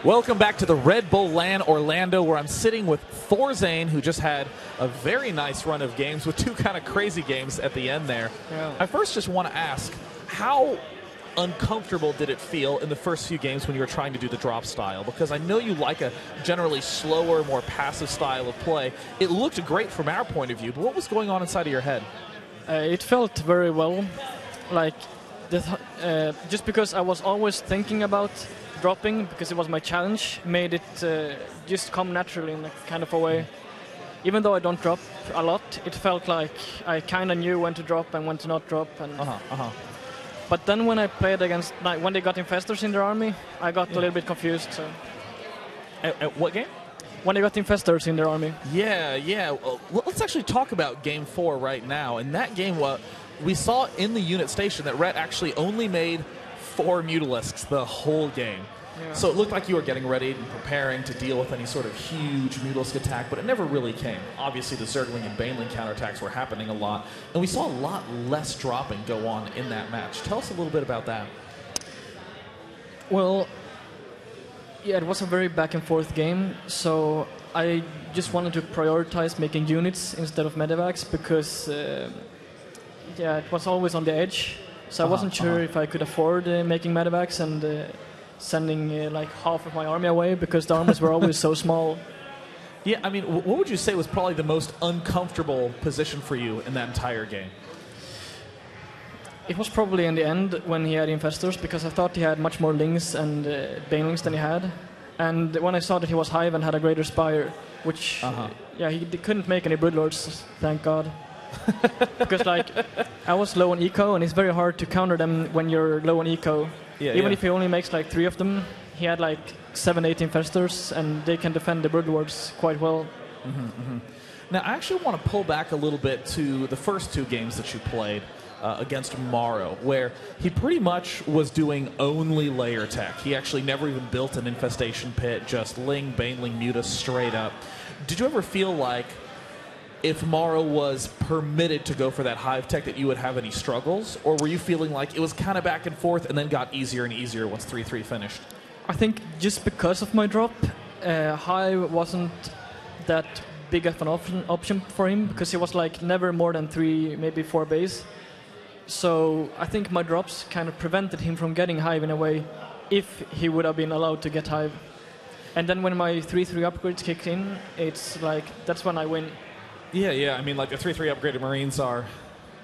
Welcome back to the Red Bull LAN Orlando, where I'm sitting with ThorZaIN, who just had a very nice run of games with two kind of crazy games at the end there. Yeah. I first just want to ask, how uncomfortable did it feel in the first few games when you were trying to do the drop style? Because I know you like a generally slower, more passive style of play. It looked great from our point of view, but what was going on inside of your head? It felt very well. Like, just because I was always thinking about dropping, because it was my challenge, made it just come naturally in a kind of a way. Even though I don't drop a lot, it felt like I kind of knew when to drop and when to not drop. And But then when I played against, like, when they got infestors in their army, I got a little bit confused. So. At what game? When they got infestors in their army. Yeah. Well, let's actually talk about Game 4 right now. In that game, we saw in the unit station that Rhett actually only made 4 Mutalisks the whole game. Yeah. So it looked like you were getting ready and preparing to deal with any sort of huge Mutalisk attack, but it never really came. Obviously, the Zergling and Baneling counterattacks were happening a lot, and we saw a lot less dropping go on in that match. Tell us a little bit about that. Well, yeah, it was a very back-and-forth game, so I just wanted to prioritize making units instead of medevacs because, yeah, it was always on the edge. So I wasn't sure if I could afford making medevacs and sending like half of my army away because the armies were always so small. Yeah, I mean, what would you say was probably the most uncomfortable position for you in that entire game? It was probably in the end when he had infestors, because I thought he had much more lings and banelings than he had. And when I saw that he was Hive and had a greater spire, which, yeah, he couldn't make any broodlords, thank God. Because, like, I was low on eco, and it's very hard to counter them when you're low on eco. Yeah, Even if he only makes like 3 of them, he had like 7-8 infestors, and they can defend the broodlords quite well. Now, I actually want to pull back a little bit to the first 2 games that you played against Morrow, where he pretty much was doing only layer tech. He actually never even built an infestation pit, just Ling, Baneling, Muta straight up. Did you ever feel like if Morrow was permitted to go for that Hive tech that you would have any struggles? Or were you feeling like it was kind of back and forth and then got easier and easier once 3-3 finished? I think just because of my drop, Hive wasn't that big of an option for him, because he was like never more than 3, maybe 4 base. So I think my drops kind of prevented him from getting Hive in a way, if he would have been allowed to get Hive. And then when my 3-3 upgrades kicked in, it's like, that's when I win. Yeah. I mean, like the 3-3 upgraded Marines are,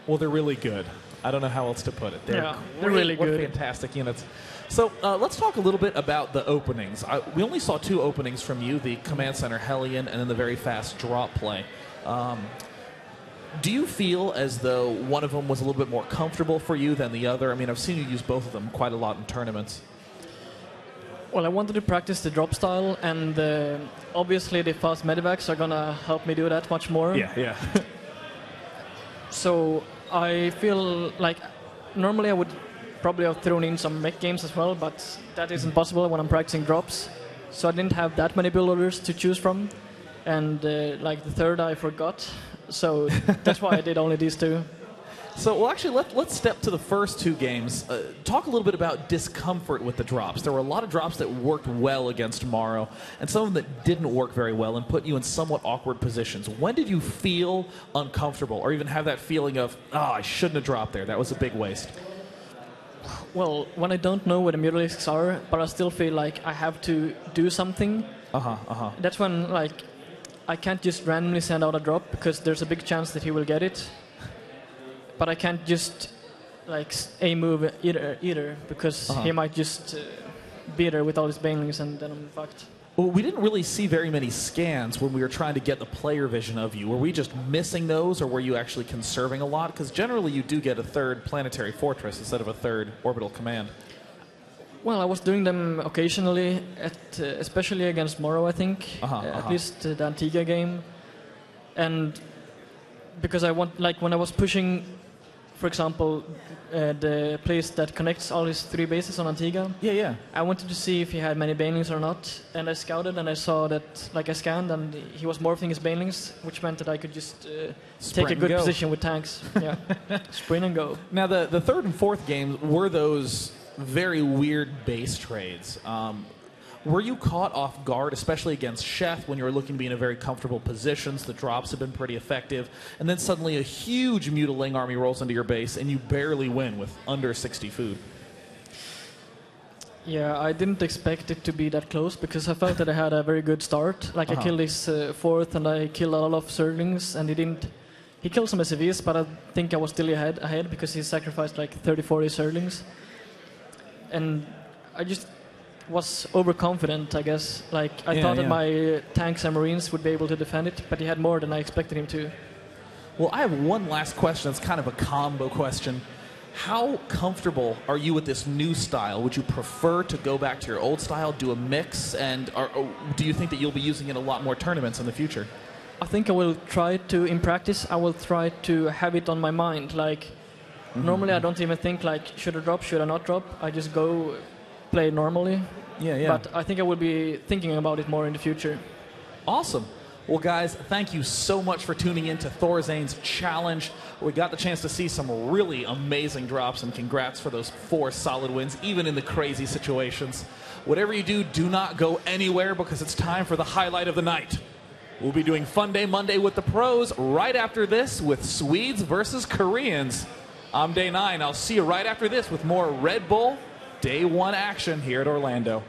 well, they're really good. I don't know how else to put it. They're really good. Fantastic units. So let's talk a little bit about the openings. We only saw 2 openings from you, the Command Center Hellion and then the very fast drop play. Do you feel as though one of them was a little bit more comfortable for you than the other? I mean, I've seen you use both of them quite a lot in tournaments. Well, I wanted to practice the drop style, and obviously the fast medevacs are going to help me do that much more. Yeah. So I feel like normally I would probably have thrown in some mech games as well, but that isn't possible when I'm practicing drops. So I didn't have that many build orders to choose from, and like the third I forgot. So that's why I did only these 2. So, well, actually, let's step to the first 2 games. Talk a little bit about discomfort with the drops. There were a lot of drops that worked well against Morrow, and some of them that didn't work very well and put you in somewhat awkward positions. When did you feel uncomfortable, or even have that feeling of, I shouldn't have dropped there, that was a big waste? Well, when I don't know where the Mutalisks are, but I still feel like I have to do something, that's when, like, I can't just randomly send out a drop, because there's a big chance that he will get it. But I can't just like A-move either, because he might just be there with all his banelings, and then I'm fucked. Well, we didn't really see very many scans when we were trying to get the player vision of you. Were we just missing those, or were you actually conserving a lot? Because generally you do get a 3rd planetary fortress instead of a 3rd orbital command. Well, I was doing them occasionally, especially against Morrow, I think. At least the Antigua game. And because I want, like, when I was pushing, for example, the place that connects all his 3 bases on Antigua. Yeah. I wanted to see if he had many banelings or not, and I scouted and I saw that, like, I scanned and he was morphing his banelings, which meant that I could just take a good position with tanks. Yeah, sprint and go. Now, the 3rd and 4th games were those very weird base trades. Were you caught off guard, especially against Chef, when you were looking to be in a very comfortable positions? The drops have been pretty effective. And then suddenly a huge Mutiling army rolls into your base, and you barely win with under 60 food. Yeah, I didn't expect it to be that close because I felt that I had a very good start. Like I killed his fourth and I killed a lot of Zerglings, and he killed some SCVs, but I think I was still ahead because he sacrificed like 30-40 Zerglings. And I just was overconfident, I guess. Like I thought that my tanks and Marines would be able to defend it, but he had more than I expected him to. Well, I have one last question. It's kind of a combo question. How comfortable are you with this new style? Would you prefer to go back to your old style, do a mix, and or do you think that you'll be using it in a lot more tournaments in the future? I think I will try to, in practice, I will try to have it on my mind. Like, normally I don't even think, like, should I drop, should I not drop? I just go play normally. But I think I will be thinking about it more in the future. Awesome. Well, guys, thank you so much for tuning in to ThorZaIN's challenge. We got the chance to see some really amazing drops, and congrats for those 4 solid wins, even in the crazy situations. Whatever you do, do not go anywhere because it's time for the highlight of the night. We'll be doing Fun Day Monday with the pros right after this with Swedes versus Koreans. I'm Day 9. I'll see you right after this with more Red Bull Day 1 action here at Orlando.